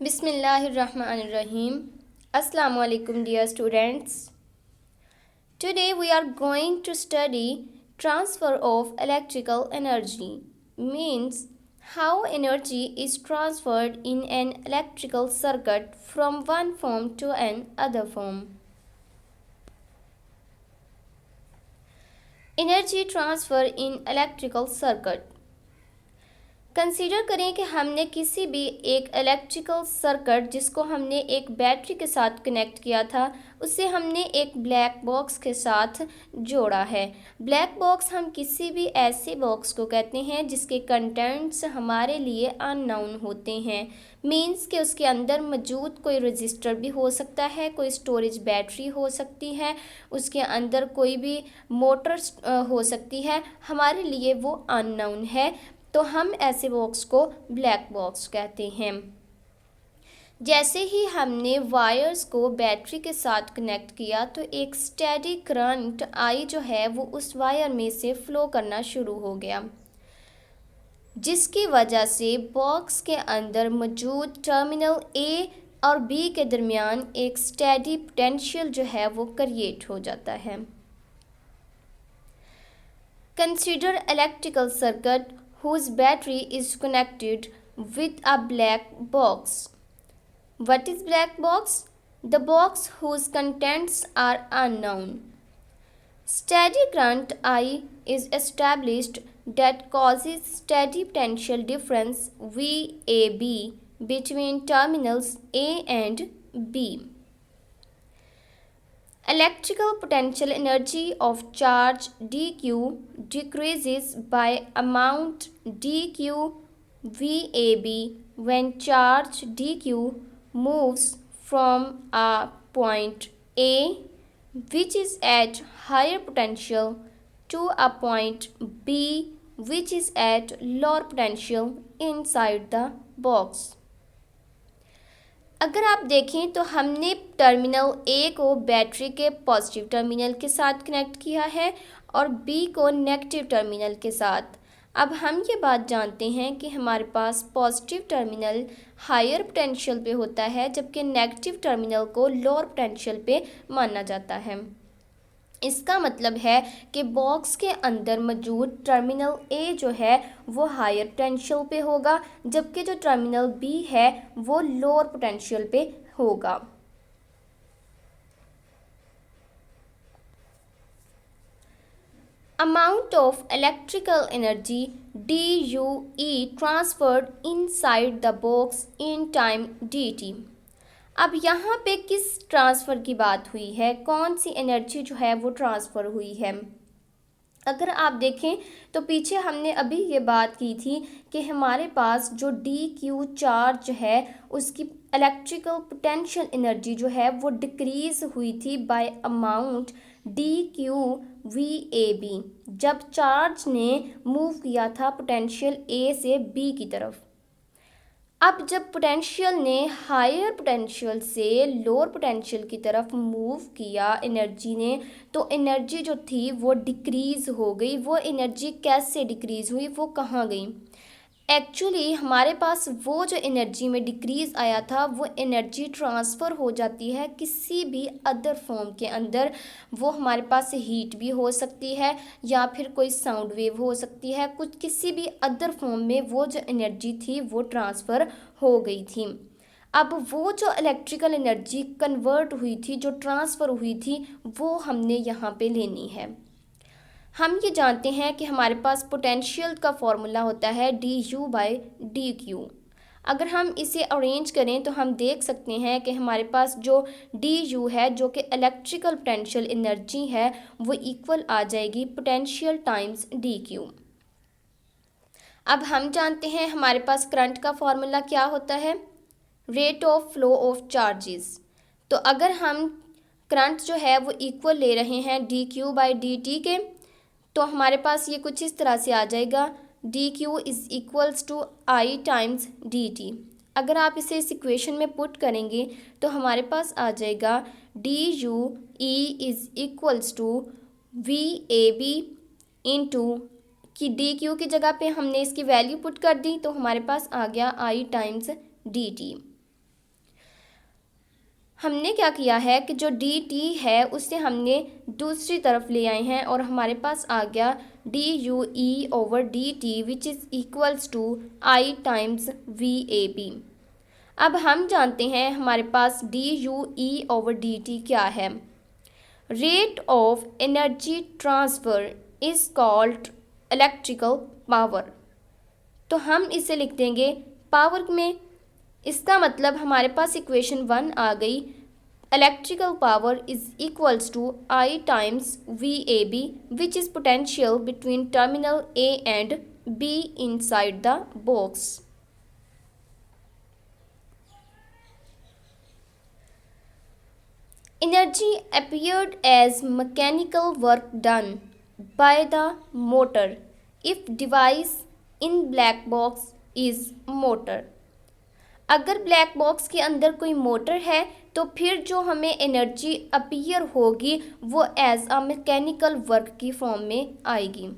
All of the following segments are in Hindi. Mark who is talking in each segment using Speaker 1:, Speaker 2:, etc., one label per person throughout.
Speaker 1: Bismillahirrahmanirrahim. Assalamu alaikum dear students. Today we are going to study transfer of electrical energy, means how energy is transferred in an electrical circuit from one form to another form. Energy transfer in electrical circuit. Consider करें कि हमने किसी भी एक इलेक्ट्रिकल सर्किट जिसको हमने एक बैटरी के साथ कनेक्ट किया था उसे हमने एक ब्लैक बॉक्स के साथ जोड़ा है। ब्लैक बॉक्स हम किसी भी ऐसे बॉक्स को कहते हैं जिसके कंटेंट्स हमारे लिए अननोन होते हैं। मीन्स कि उसके अंदर मौजूद कोई रजिस्टर भी हो सकता है, कोई स्टोरेज बैटरी हो सकती है, उसके अंदर कोई भी मोटर हो सकती है, हमारे लिए वो अननोन है, तो हम ऐसे बॉक्स को ब्लैक बॉक्स कहते हैं। जैसे ही हमने वायर्स को बैटरी के साथ कनेक्ट किया तो एक स्टेडी करंट आई जो है वो उस वायर में से फ्लो करना शुरू हो गया, जिसकी वजह से बॉक्स के अंदर मौजूद टर्मिनल ए और बी के दरमियान एक स्टेडी पोटेंशियल जो है वो क्रिएट हो जाता है। Consider electrical circuit whose battery is connected with a black box. What is black box? The box whose contents are unknown. Steady current I is established that causes steady potential difference VAB between terminals A and B. Electrical potential energy of charge dq decreases by amount dq VAB when charge dq moves from a point A, which is at higher potential, to a point B, which is at lower potential inside the box. अगर आप देखें तो हमने टर्मिनल ए को बैटरी के पॉजिटिव टर्मिनल के साथ कनेक्ट किया है और बी को नेगेटिव टर्मिनल के साथ। अब हम ये बात जानते हैं कि हमारे पास पॉजिटिव टर्मिनल हायर पोटेंशियल पे होता है जबकि नेगेटिव टर्मिनल को लोअर पोटेंशियल पे माना जाता है। इसका मतलब है कि बॉक्स के अंदर मौजूद टर्मिनल ए जो है वो हायर पोटेंशियल पे होगा जबकि जो टर्मिनल बी है वो लोअर पोटेंशियल पे होगा। Amount of electrical energy DUE transferred inside the box in time dt. अब यहाँ पे किस ट्रांसफ़र की बात हुई है, कौन सी एनर्जी जो है वो ट्रांसफ़र हुई है। अगर आप देखें तो पीछे हमने अभी ये बात की थी कि हमारे पास जो DQ चार्ज है उसकी इलेक्ट्रिकल पोटेंशियल एनर्जी जो है वो डिक्रीज़ हुई थी बाय अमाउंट DQ VAB जब चार्ज ने मूव किया था पोटेंशियल A से B की तरफ। अब जब पोटेंशियल ने हायर पोटेंशियल से लोअर पोटेंशियल की तरफ मूव किया एनर्जी ने, तो एनर्जी जो थी वो डिक्रीज़ हो गई। वो एनर्जी कैसे डिक्रीज़ हुई, वो कहाँ गई? एक्चुअली हमारे पास वो जो एनर्जी में डिक्रीज़ आया था वो एनर्जी ट्रांसफ़र हो जाती है किसी भी अदर फॉर्म के अंदर। वो हमारे पास हीट भी हो सकती है या फिर कोई साउंड वेव हो सकती है, कुछ किसी भी अदर फॉर्म में वो जो एनर्जी थी वो ट्रांसफ़र हो गई थी। अब वो जो इलेक्ट्रिकल एनर्जी कन्वर्ट हुई थी, जो ट्रांसफ़र हुई थी, वो हमने यहाँ पे लेनी है। हम ये जानते हैं कि हमारे पास पोटेंशियल का फॉर्मूला होता है du/dq। अगर हम इसे अरेंज करें तो हम देख सकते हैं कि हमारे पास जो du है जो कि इलेक्ट्रिकल पोटेंशियल एनर्जी है वो इक्वल आ जाएगी पोटेंशियल टाइम्स dq। अब हम जानते हैं हमारे पास करंट का फॉर्मूला क्या होता है, rate of flow of charges. तो अगर हम करंट जो है वो इक्वल ले रहे हैं dq/dt के, तो हमारे पास ये कुछ इस तरह से आ जाएगा dq is equals to I times dt। अगर आप इसे इस इक्वेशन में पुट करेंगे तो हमारे पास आ जाएगा DUE is equals to VAB into कि dq की जगह पे हमने इसकी वैल्यू पुट कर दी तो हमारे पास आ गया I टाइम्स dt। हमने क्या किया है कि जो डी टी है उसे हमने दूसरी तरफ ले आए हैं और हमारे पास आ गया D U E over D T which is equals to I times V A B. अब हम जानते हैं हमारे पास D U E over D T क्या है। Rate of energy transfer is called electrical power. तो हम इसे लिख देंगे पावर में। इसका मतलब हमारे पास इक्वेशन 1 आ गई, electrical power is equals to I times V A B which is potential between terminal A and B inside the box. Energy appeared as mechanical work done by the motor if device in black box is motor। अगर ब्लैक बॉक्स के अंदर कोई मोटर है तो फिर जो हमें एनर्जी अपीयर होगी वो एज अ मैकेनिकल वर्क की फॉर्म में आएगी।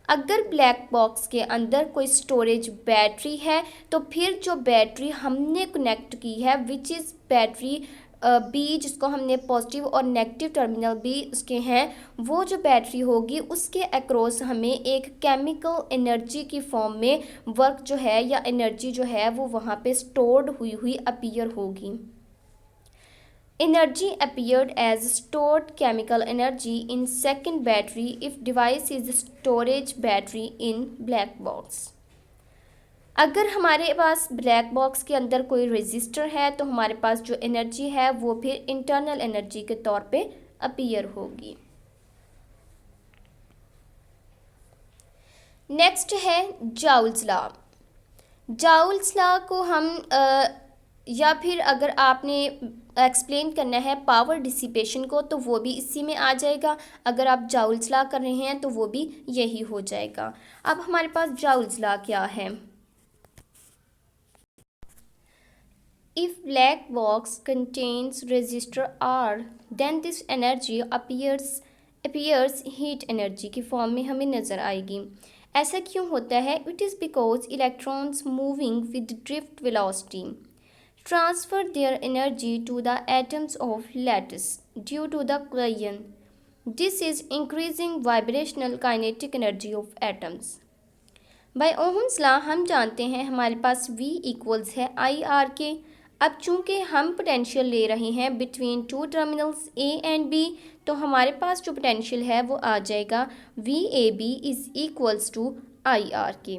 Speaker 1: अगर ब्लैक बॉक्स के अंदर कोई स्टोरेज बैटरी है तो फिर जो बैटरी हमने कनेक्ट की है विच इज़ बैटरी बी, जिसको हमने पॉजिटिव और नेगेटिव टर्मिनल भी उसके हैं, वो जो बैटरी होगी उसके अक्रॉस हमें एक केमिकल एनर्जी की फॉर्म में वर्क जो है या एनर्जी जो है वो वहाँ पे स्टोर्ड हुई अपीयर होगी। Energy appeared as stored chemical energy in second battery if device is storage battery in black box। अगर हमारे पास ब्लैक बॉक्स के अंदर कोई रजिस्टर है तो हमारे पास जो एनर्जी है वो फिर इंटरनल एनर्जी के तौर पे अपीयर होगी। नेक्स्ट है जाउल्स लॉ। जाउल्स लॉ को हम या फिर अगर आपने एक्सप्लेन करना है पावर डिसिपेशन को तो वो भी इसी में आ जाएगा। अगर आप जाउल्स लॉ कर रहे हैं तो वो भी यही हो जाएगा। अब हमारे पास जाउल्स लॉ क्या है। If black box contains resistor R, then this energy appears heat energy की फॉर्म में हमें नज़र आएगी। ऐसा क्यों होता है? It is because electrons moving with drift velocity transfer their energy to the atoms of lattice due to the collision. This is increasing vibrational kinetic energy of atoms. By Ohm's law हम जानते हैं हमारे पास V इक्वल्स है आई आर के। अब चूंकि हम पोटेंशियल ले रहे हैं between two terminals A and B तो हमारे पास जो पोटेंशियल है वो आ जाएगा V A B is equals to I R के।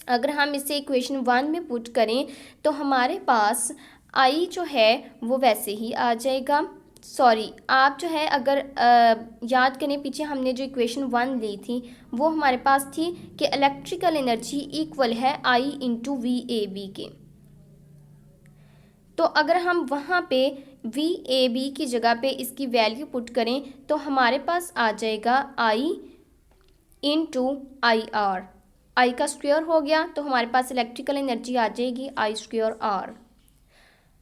Speaker 1: अगर हम इसे इक्वेशन 1 में पुट करें तो हमारे पास आई जो है वो वैसे ही आ जाएगा। सॉरी, आप जो है अगर याद करें पीछे हमने जो इक्वेशन 1 ली थी वो हमारे पास थी कि इलेक्ट्रिकल एनर्जी इक्वल है आई इंटू वी ए बी के। तो अगर हम वहाँ पे वी ए बी की जगह पे इसकी वैल्यू पुट करें तो हमारे पास आ जाएगा आई इंटू आई आर। आई का स्क्वायर हो गया तो हमारे पास इलेक्ट्रिकल एनर्जी आ जाएगी आई स्क्वायर आर।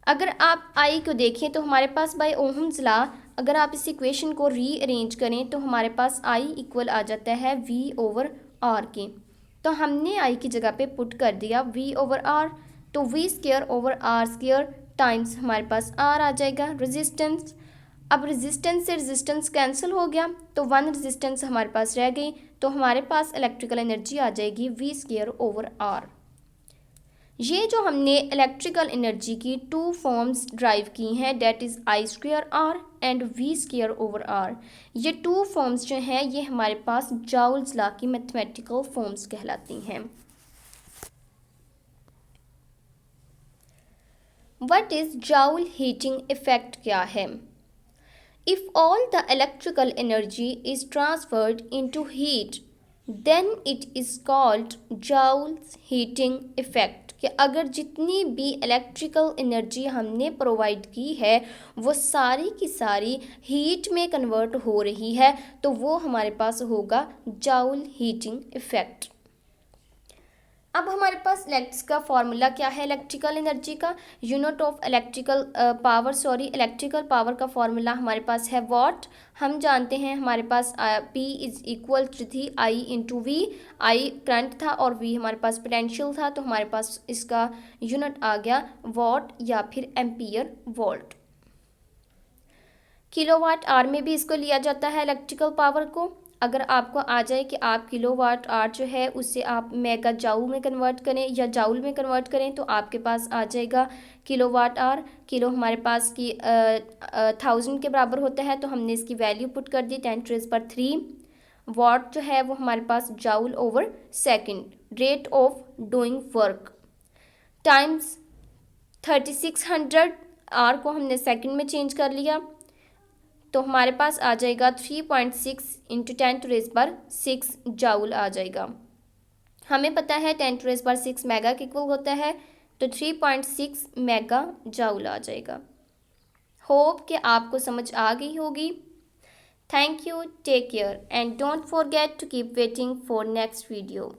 Speaker 1: अगर आप आई को देखें तो हमारे पास बाय ओहम्स लॉ अगर आप इस इक्वेशन को रीअरेंज करें तो हमारे पास आई इक्वल आ जाता है वी ओवर आर के। तो हमने आई की जगह पे पुट कर दिया वी ओवर आर, तो V square over R square times हमारे पास आर आ जाएगा रेजिस्टेंस। अब रेजिस्टेंस से रेजिस्टेंस कैंसिल हो गया तो वन रेजिस्टेंस हमारे पास रह गई, तो हमारे पास इलेक्ट्रिकल एनर्जी आ जाएगी वी स्क्वायर ओवर आर। ये जो हमने इलेक्ट्रिकल एनर्जी की टू फॉर्म्स ड्राइव की हैं that is I square R and V square over R, ये टू फॉर्म्स जो हैं ये हमारे पास जाउल्स लॉ की मैथमेटिकल फॉर्म्स कहलाती हैं। What is Joule heating effect क्या है? If all the electrical energy is transferred into heat, then it is called Joule's heating effect। कि अगर जितनी भी इलेक्ट्रिकल एनर्जी हमने प्रोवाइड की है वो सारी की सारी हीट में कन्वर्ट हो रही है तो वो हमारे पास होगा जाउल हीटिंग इफेक्ट। अब हमारे पास इलेक्ट्रिक्स का फॉर्मूला क्या है इलेक्ट्रिकल एनर्जी का, unit of electrical electrical power का फॉर्मूला हमारे पास है वॉट। हम जानते हैं हमारे पास P इज इक्वल टू थी I इंटू वी। आई करंट था और V हमारे पास पोटेंशियल था, तो हमारे पास इसका यूनिट आ गया वॉट या फिर एम्पियर वोल्ट। किलोवाट आवर में भी इसको लिया जाता है इलेक्ट्रिकल पावर को। अगर आपको आ जाए कि आप किलोवाट आवर जो है उससे आप मेगा जाउल में कन्वर्ट करें या जाउल में कन्वर्ट करें, तो आपके पास आ जाएगा किलोवाट आवर। किलो हमारे पास की 1000 के बराबर होता है, तो हमने इसकी वैल्यू पुट कर दी 10⁻3। वाट जो है वो हमारे पास joule over second, rate of doing work times 3600। R को हमने सेकेंड में चेंज कर लिया, तो हमारे पास आ जाएगा 3.6 इंटू 10⁻6 जाउल आ जाएगा। हमें पता है 10⁻6 मेगा के इक्वल होता है, तो 3.6 मेगा जाउल आ जाएगा। होप कि आपको समझ आ गई होगी। Thank you, take care and don't forget to keep waiting for next video.